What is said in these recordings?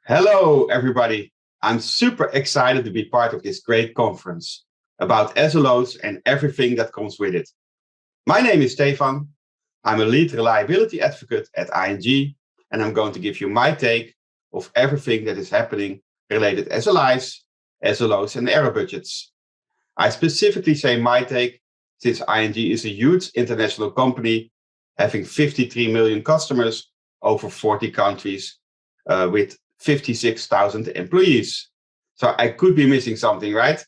Hello, everybody. I'm super excited to be part of this great conference about SLOs and everything that comes with it. My name is Stephan. I'm a lead reliability advocate at ING, and I'm going to give you my take of everything that is happening related SLIs, SLOs, and error budgets. I specifically say my take since ING is a huge international company having 53 million customers over 40 countries with 56,000 employees. So I could be missing something, right?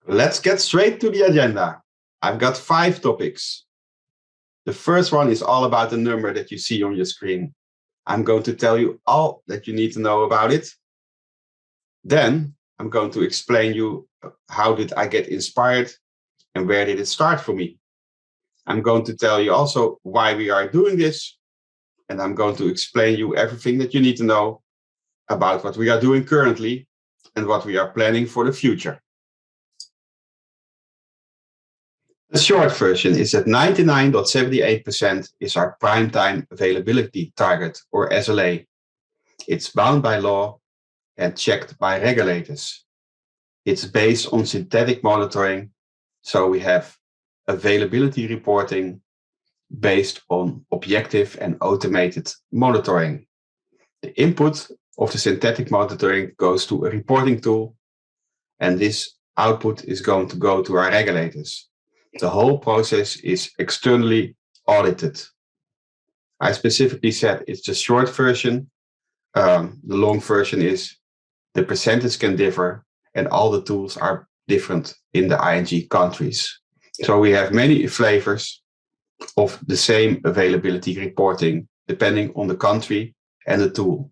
Let's get straight to the agenda. I've got 5 topics. The first one is all about the number that you see on your screen. I'm going to tell you all that you need to know about it. Then I'm going to explain you how did I get inspired and where did it start for me. I'm going to tell you also why we are doing this. And I'm going to explain you everything that you need to know about what we are doing currently and what we are planning for the future. The short version is that 99.78% is our prime time availability target, or SLA. It's bound by law and checked by regulators. It's based on synthetic monitoring, so we have availability reporting based on objective and automated monitoring. The input of the synthetic monitoring goes to a reporting tool, and this output is going to go to our regulators. The whole process is externally audited. I specifically said it's the short version. The long version is the percentage can differ and all the tools are different in the ING countries. So we have many flavors of the same availability reporting depending on the country and the tool.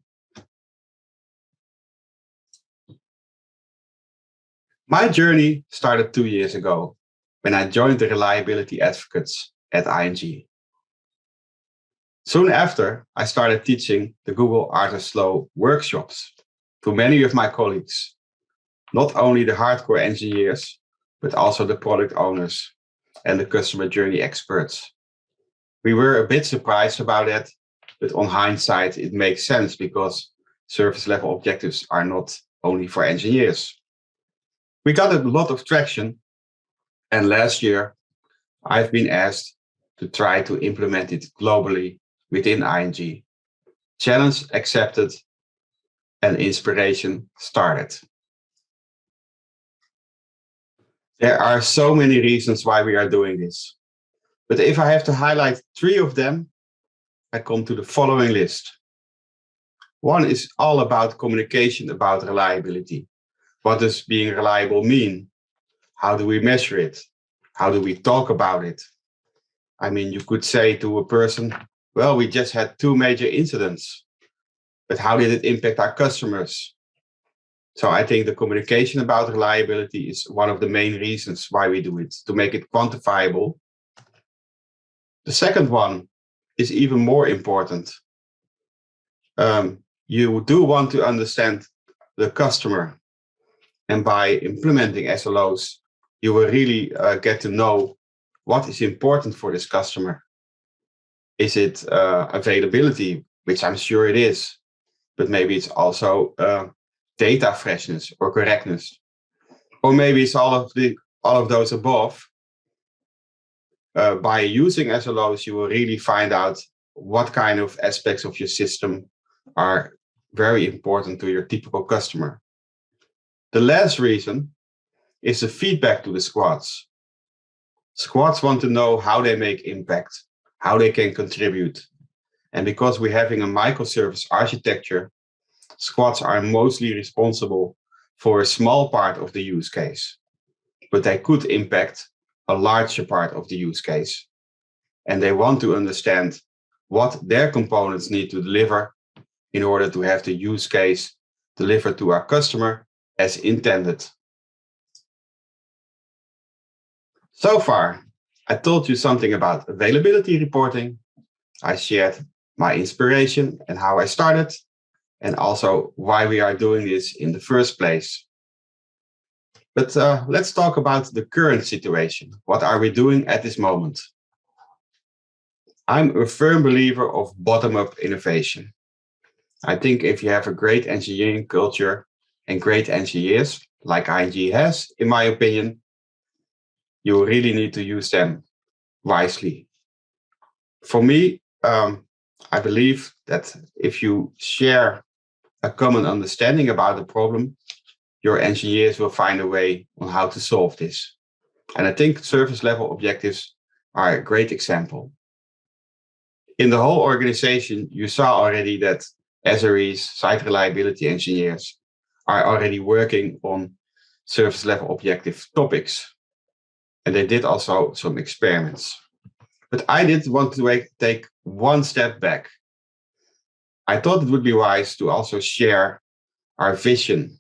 My journey started 2 years ago when I joined the reliability advocates at ING. Soon after, I started teaching the Google SLO workshops to many of my colleagues, not only the hardcore engineers, but also the product owners and the customer journey experts. We were a bit surprised about that, but on hindsight, it makes sense because service level objectives are not only for engineers. We got a lot of traction, and last year, I've been asked to try to implement it globally within ING. Challenge accepted and inspiration started. There are so many reasons why we are doing this. But if I have to highlight 3 of them, I come to the following list. One is all about communication about reliability. What does being reliable mean? How do we measure it? How do we talk about it? I mean, you could say to a person, well, we just had 2 major incidents, but how did it impact our customers? So I think the communication about reliability is one of the main reasons why we do it, to make it quantifiable. The second one is even more important. You do want to understand the customer. And by implementing SLOs, you will really get to know what is important for this customer. Is it availability, which I'm sure it is, but maybe it's also data freshness or correctness, or maybe it's all of those above. By using SLOs, you will really find out what kind of aspects of your system are very important to your typical customer. The last reason is the feedback to the squads. Squads want to know how they make impact, how they can contribute. And because we're having a microservice architecture, squads are mostly responsible for a small part of the use case, but they could impact a larger part of the use case. And they want to understand what their components need to deliver in order to have the use case delivered to our customer as intended. So far, I told you something about availability reporting. I shared my inspiration and how I started, and also why we are doing this in the first place. But let's talk about the current situation. What are we doing at this moment? I'm a firm believer of bottom-up innovation. I think if you have a great engineering culture and great engineers, like ING has, in my opinion, you really need to use them wisely. For me, I believe that if you share a common understanding about the problem, your engineers will find a way on how to solve this. And I think service level objectives are a great example. In the whole organization, you saw already that SREs, site reliability engineers, are already working on service level objective topics. And they did also some experiments. But I did want to take one step back. I thought it would be wise to also share our vision.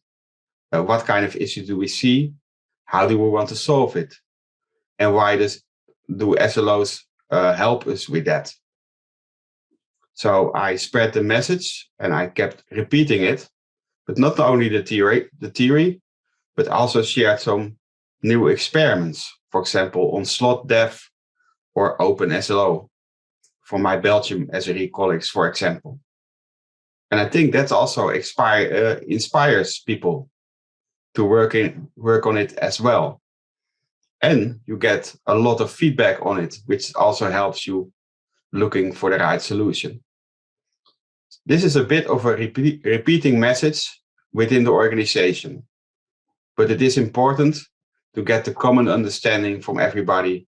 What kind of issue do we see? How do we want to solve it? And why do SLOs help us with that? So I spread the message and I kept repeating it, but not only the theory, but also shared some new experiments, for example, on slot dev or OpenSLO from my Belgium SRE colleagues, for example. And I think that also inspires people to work on it as well. And you get a lot of feedback on it, which also helps you looking for the right solution. This is a bit of a repeating message within the organization, but it is important to get the common understanding from everybody,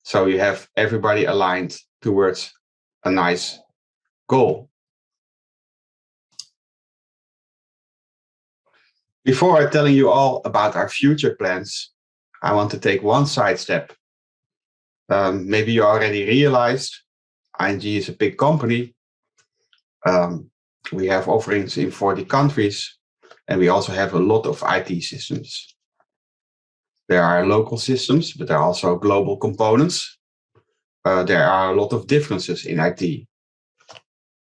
so you have everybody aligned towards a nice goal. Before I'm telling you all about our future plans, I want to take one sidestep. Maybe you already realized ING is a big company. We have offerings in 40 countries, and we also have a lot of IT systems. There are local systems, but there are also global components. There are a lot of differences in IT.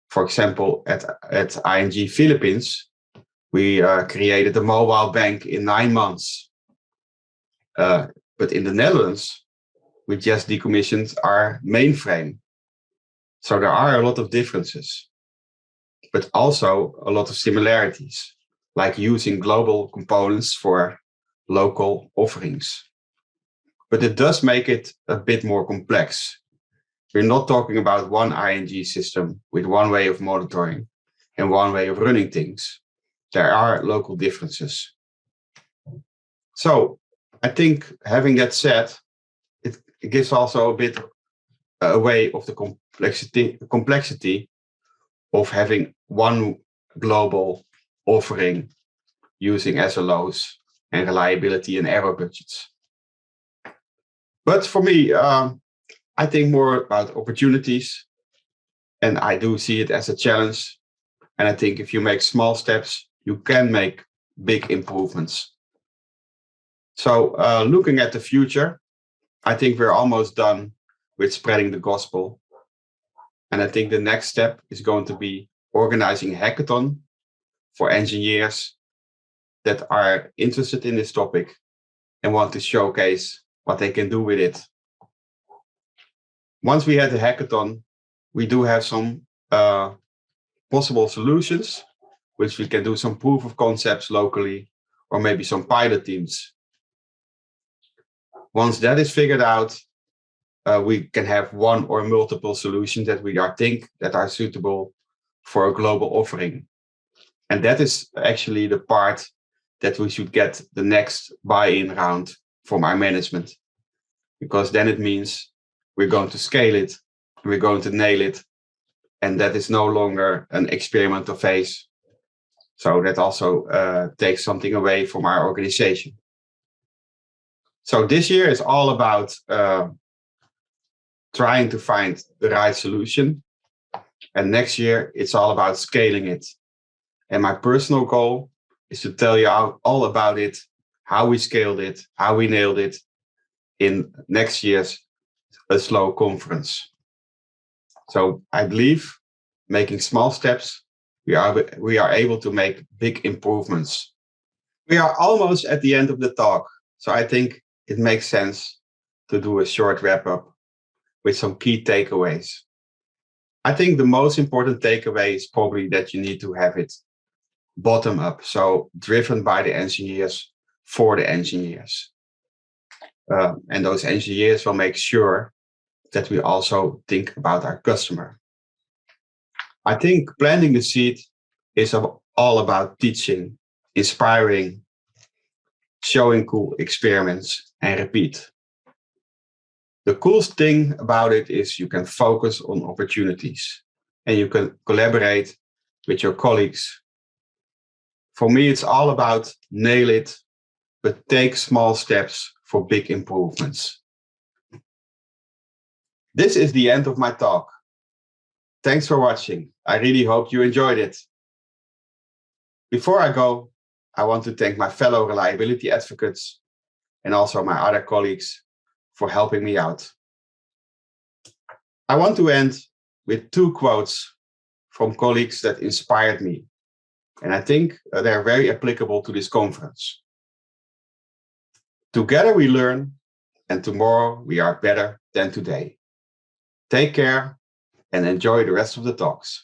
For example, at ING Philippines, we created a mobile bank in 9 months. But in the Netherlands, we just decommissioned our mainframe. So there are a lot of differences, but also a lot of similarities, like using global components for local offerings. But it does make it a bit more complex. We're not talking about one ING system with one way of monitoring and one way of running things. There are local differences. So I think having that said, it gives also a bit away of the complexity of having one global offering using SLOs and reliability and error budgets. But for me, I think more about opportunities, and I do see it as a challenge. And I think if you make small steps, you can make big improvements. So looking at the future, I think we're almost done with spreading the gospel. And I think the next step is going to be organizing a hackathon for engineers that are interested in this topic and want to showcase what they can do with it. Once we had the hackathon, we do have some possible solutions, which we can do some proof of concepts locally, or maybe some pilot teams. Once that is figured out, we can have one or multiple solutions that we think that are suitable for a global offering. And that is actually the part that we should get the next buy-in round from our management, because then it means we're going to scale it, we're going to nail it, and that is no longer an experimental phase. So that also takes something away from our organization. So this year is all about trying to find the right solution. And next year, it's all about scaling it. And my personal goal is to tell you all about it, how we scaled it, how we nailed it in next year's SLO conference. So I believe making small steps, we are able to make big improvements. We are almost at the end of the talk, so I think it makes sense to do a short wrap-up with some key takeaways. I think the most important takeaway is probably that you need to have it bottom up, so driven by the engineers for the engineers. And those engineers will make sure that we also think about our customer. I think planting the seed is all about teaching, inspiring, showing cool experiments, and repeat. The coolest thing about it is you can focus on opportunities and you can collaborate with your colleagues. For me, it's all about nail it, but take small steps for big improvements. This is the end of my talk. Thanks for watching. I really hope you enjoyed it. Before I go, I want to thank my fellow reliability advocates and also my other colleagues for helping me out. I want to end with 2 quotes from colleagues that inspired me, and I think they're very applicable to this conference. Together we learn, and tomorrow we are better than today. Take care and enjoy the rest of the talks.